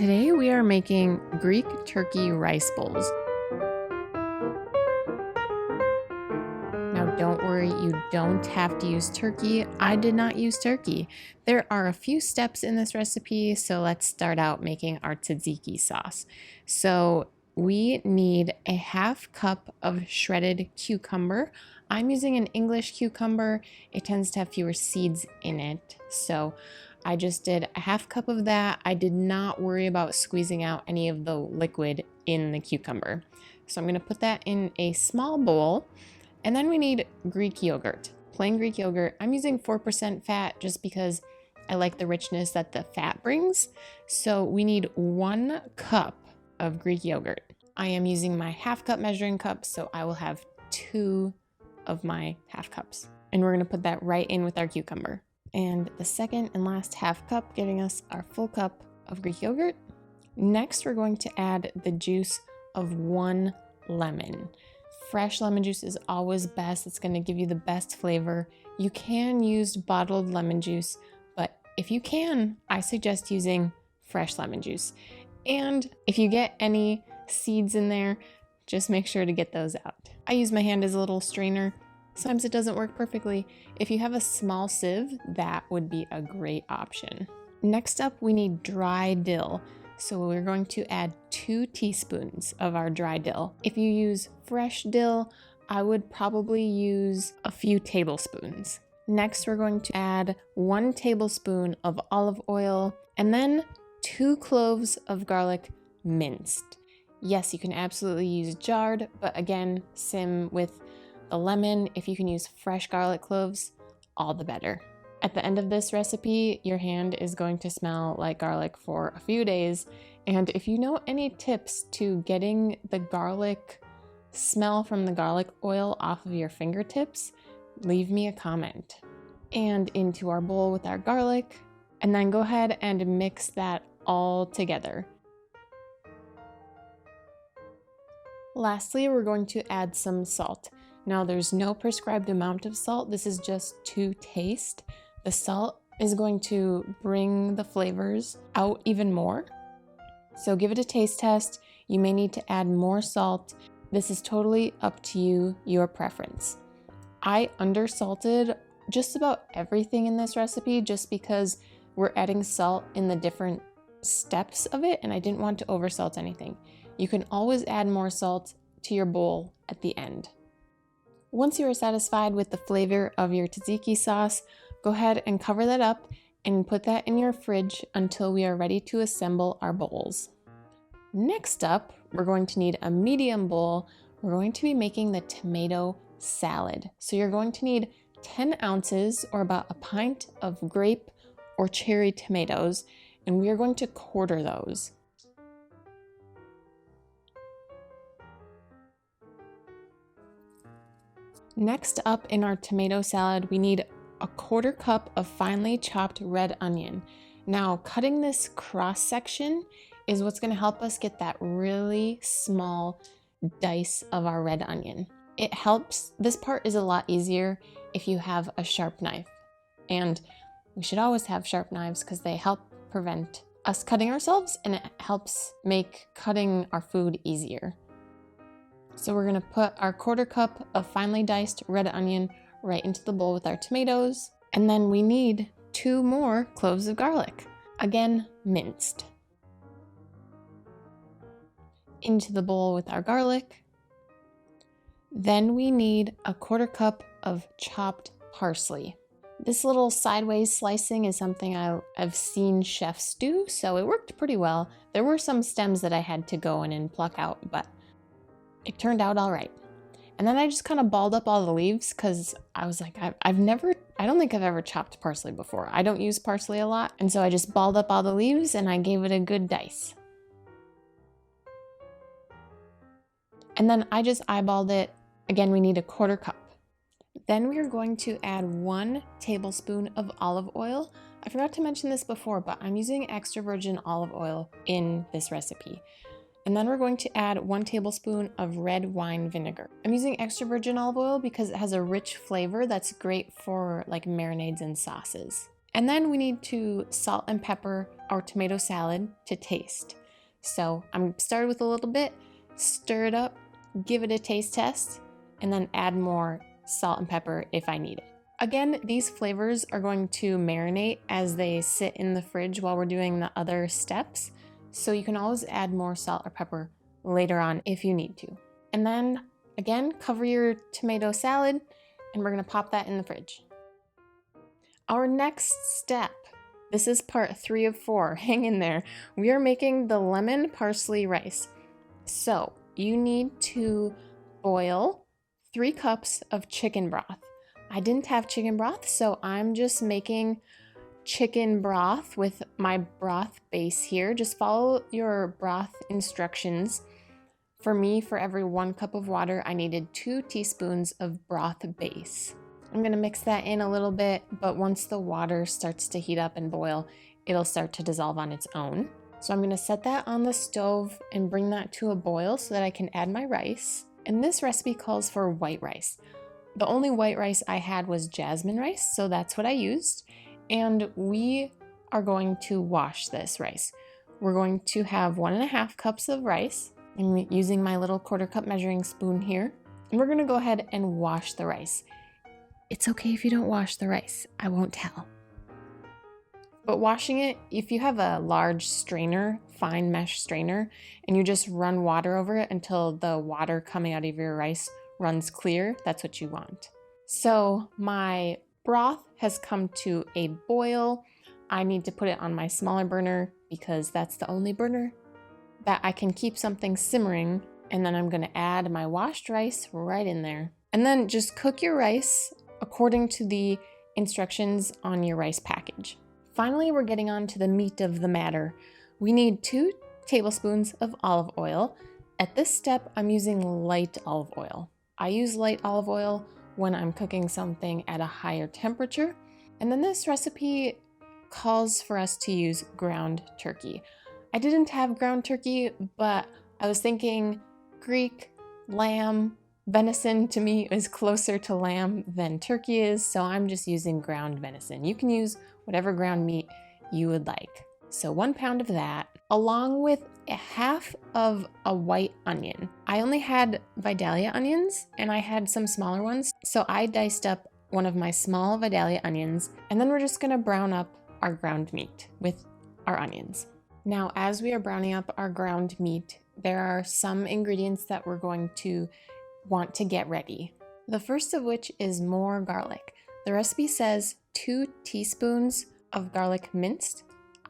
Today we are making Greek turkey rice bowls. Now don't worry, you don't have to use turkey. I did not use turkey. There are a few steps in this recipe, so let's start out making our tzatziki sauce. So we need a half cup of shredded cucumber. I'm using an English cucumber. It tends to have fewer seeds in it, so I just did a half cup of that. I did not worry about squeezing out any of the liquid in the cucumber. So I'm gonna put that in a small bowl. And then we need Greek yogurt, plain Greek yogurt. I'm using 4% fat just because I like the richness that the fat brings. So we need 1 cup of Greek yogurt. I am using my half cup measuring cup, so I will have 2 of my half cups. And we're gonna put that right in with our cucumber. And the second and last half cup, giving us our full cup of Greek yogurt. Next, we're going to add the juice of 1 lemon. Fresh lemon juice is always best. It's going to give you the best flavor. You can use bottled lemon juice, but if you can, I suggest using fresh lemon juice. And if you get any seeds in there, just make sure to get those out. I use my hand as a little strainer. Sometimes it doesn't work perfectly. If you have a small sieve, that would be a great option. Next up, we need dry dill. So we're going to add 2 teaspoons of our dry dill. If you use fresh dill, I would probably use a few tablespoons. Next, we're going to add 1 tablespoon of olive oil and then 2 cloves of garlic minced. Yes, you can absolutely use jarred, but again, sim with the lemon. If you can use fresh garlic cloves, all the better. At the end of this recipe, your hand is going to smell like garlic for a few days. And if you know any tips to getting the garlic smell from the garlic oil off of your fingertips, leave me a comment. And into our bowl with our garlic, and then go ahead and mix that all together. Lastly, we're going to add some salt. Now, there's no prescribed amount of salt. This is just to taste. The salt is going to bring the flavors out even more. So give it a taste test. You may need to add more salt. This is totally up to you, your preference. I undersalted just about everything in this recipe just because we're adding salt in the different steps of it, and I didn't want to oversalt anything. You can always add more salt to your bowl at the end. Once you are satisfied with the flavor of your tzatziki sauce, go ahead and cover that up and put that in your fridge until we are ready to assemble our bowls. Next up, we're going to need a medium bowl. We're going to be making the tomato salad. So you're going to need 10 ounces or about a pint of grape or cherry tomatoes, and we are going to quarter those. Next up in our tomato salad, we need a 1/4 cup of finely chopped red onion. Now, cutting this cross section is what's going to help us get that really small dice of our red onion. It helps, this part is a lot easier if you have a sharp knife. And we should always have sharp knives because they help prevent us cutting ourselves, and it helps make cutting our food easier. So we're going to put our 1/4 cup of finely diced red onion right into the bowl with our tomatoes. And then we need 2 more cloves of garlic, again, minced. Into the bowl with our garlic. Then we need a 1/4 cup of chopped parsley. This little sideways slicing is something I've seen chefs do, so it worked pretty well. There were some stems that I had to go in and pluck out, but it turned out all right. And then I just kind of balled up all the leaves because I was like, I don't think I've ever chopped parsley before. I don't use parsley a lot. And so I just balled up all the leaves and I gave it a good dice. And then I just eyeballed it. Again, we need a 1/4 cup. Then we are going to add 1 tablespoon of olive oil. I forgot to mention this before, but I'm using extra virgin olive oil in this recipe. And then we're going to add 1 tablespoon of red wine vinegar. I'm using extra virgin olive oil because it has a rich flavor that's great for like marinades and sauces. And then we need to salt and pepper our tomato salad to taste. So I'm started with a little bit, stir it up, give it a taste test, and then add more salt and pepper if I need it. Again, these flavors are going to marinate as they sit in the fridge while we're doing the other steps. So you can always add more salt or pepper later on if you need to. And then again, cover your tomato salad and we're gonna pop that in the fridge. Our next step, this is part 3 of 4, hang in there. We are making the lemon parsley rice. So you need to boil 3 cups of chicken broth. I didn't have chicken broth, so I'm just making chicken broth with my broth base here. Just follow your broth instructions. For me, for every 1 cup of water, I needed 2 teaspoons of broth base. I'm gonna mix that in a little bit, but once the water starts to heat up and boil, it'll start to dissolve on its own. So I'm gonna set that on the stove and bring that to a boil so that I can add my rice. And this recipe calls for white rice. The only white rice I had was jasmine rice, so that's what I used. And we are going to wash this rice. We're going to have 1.5 cups of rice. I'm using my little 1/4 cup measuring spoon here. And we're gonna go ahead and wash the rice. It's okay if you don't wash the rice, I won't tell. But washing it, if you have a large strainer, fine mesh strainer, and you just run water over it until the water coming out of your rice runs clear, that's what you want. So my broth has come to a boil. I need to put it on my smaller burner because that's the only burner that I can keep something simmering. And then I'm gonna add my washed rice right in there. And then just cook your rice according to the instructions on your rice package. Finally, we're getting on to the meat of the matter. We need 2 tablespoons of olive oil. At this step, I'm using light olive oil. I use light olive oil when I'm cooking something at a higher temperature. And then this recipe calls for us to use ground turkey. I didn't have ground turkey, but I was thinking Greek, lamb, venison to me is closer to lamb than turkey is, so I'm just using ground venison. You can use whatever ground meat you would like. So 1 pound of that, along with 1/2 of a white onion. I only had Vidalia onions and I had some smaller ones, so I diced up one of my small Vidalia onions, and then we're just gonna brown up our ground meat with our onions. Now, as we are browning up our ground meat, there are some ingredients that we're going to want to get ready. The first of which is more garlic. The recipe says 2 teaspoons of garlic minced.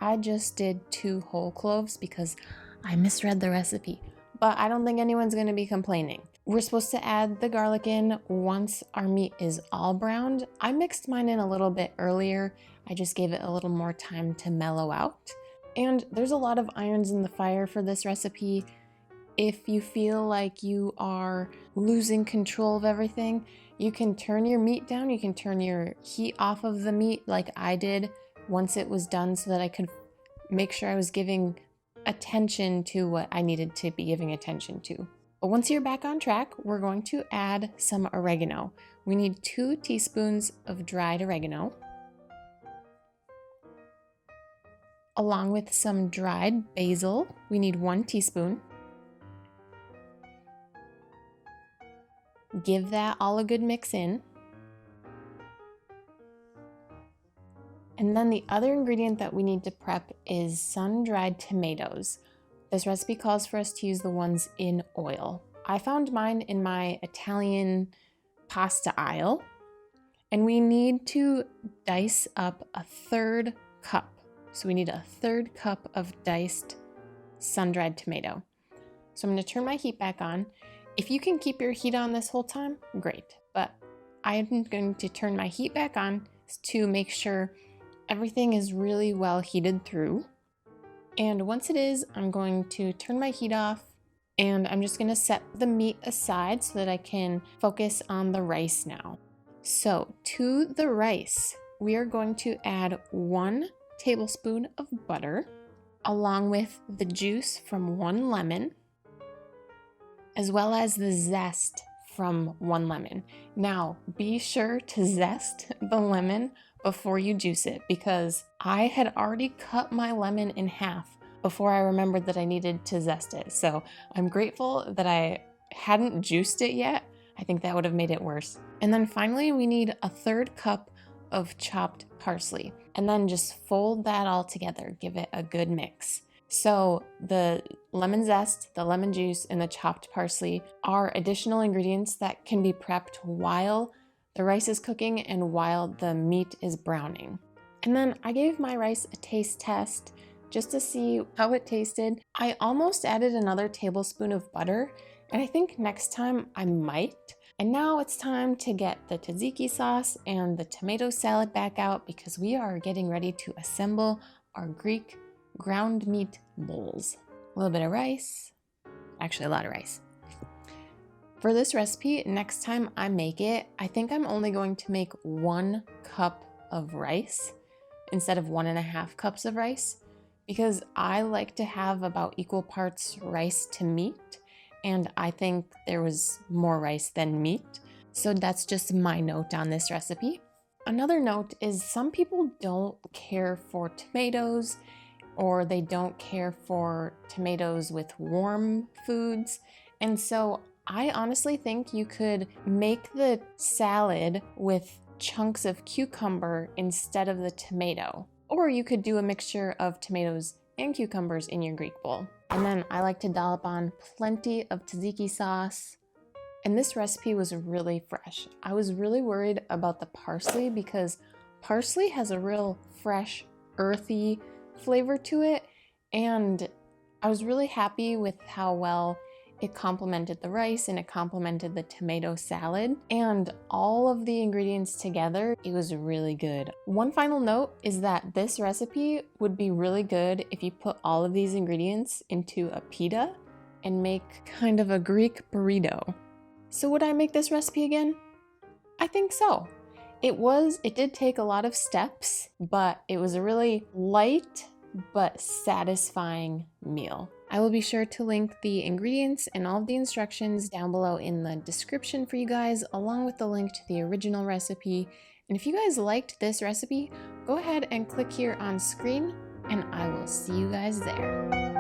I just did 2 whole cloves because I misread the recipe, but I don't think anyone's going to be complaining. We're supposed to add the garlic in once our meat is all browned. I mixed mine in a little bit earlier. I just gave it a little more time to mellow out. And there's a lot of irons in the fire for this recipe. If you feel like you are losing control of everything, you can turn your meat down. You can turn your heat off of the meat like I did once it was done so that I could make sure I was giving attention to what I needed to be giving attention to. But once you're back on track, we're going to add some oregano. We need 2 teaspoons of dried oregano, along with some dried basil. We need 1 teaspoon. Give that all a good mix in. And then the other ingredient that we need to prep is sun-dried tomatoes. This recipe calls for us to use the ones in oil. I found mine in my Italian pasta aisle, and we need to dice up 1/3 cup. So we need 1/3 cup of diced sun-dried tomato. So I'm going to turn my heat back on. If you can keep your heat on this whole time, great. But I'm going to turn my heat back on to make sure everything is really well heated through. And once it is, I'm going to turn my heat off and I'm just going to set the meat aside so that I can focus on the rice now. So to the rice, we are going to add 1 tablespoon of butter along with the juice from 1 lemon, as well as the zest from 1 lemon. Now, be sure to zest the lemon before you juice it, because I had already cut my lemon in half before I remembered that I needed to zest it. So I'm grateful that I hadn't juiced it yet. I think that would have made it worse. And then finally, we need a 1/3 cup of chopped parsley, and then just fold that all together. Give it a good mix. So the lemon zest, the lemon juice, and the chopped parsley are additional ingredients that can be prepped while the rice is cooking and while the meat is browning. And then I gave my rice a taste test just to see how it tasted. I almost added another tablespoon of butter, and I think next time I might. And now it's time to get the tzatziki sauce and the tomato salad back out, because we are getting ready to assemble our Greek ground meat bowls. A little bit of rice, actually a lot of rice. For this recipe, next time I make it, I think I'm only going to make 1 cup of rice instead of 1.5 cups of rice, because I like to have about equal parts rice to meat, and I think there was more rice than meat. So that's just my note on this recipe. Another note is some people don't care for tomatoes, or they don't care for tomatoes with warm foods. And so I honestly think you could make the salad with chunks of cucumber instead of the tomato. Or you could do a mixture of tomatoes and cucumbers in your Greek bowl. And then I like to dollop on plenty of tzatziki sauce. And this recipe was really fresh. I was really worried about the parsley, because parsley has a real fresh, earthy flavor to it. And I was really happy with how well it complemented the rice and it complemented the tomato salad, and all of the ingredients together, it was really good. One final note is that this recipe would be really good if you put all of these ingredients into a pita and make kind of a Greek burrito. So would I make this recipe again? I think so. It did take a lot of steps, but it was a really light but satisfying meal. I will be sure to link the ingredients and all of the instructions down below in the description for you guys, along with the link to the original recipe. And if you guys liked this recipe, go ahead and click here on screen, and I will see you guys there.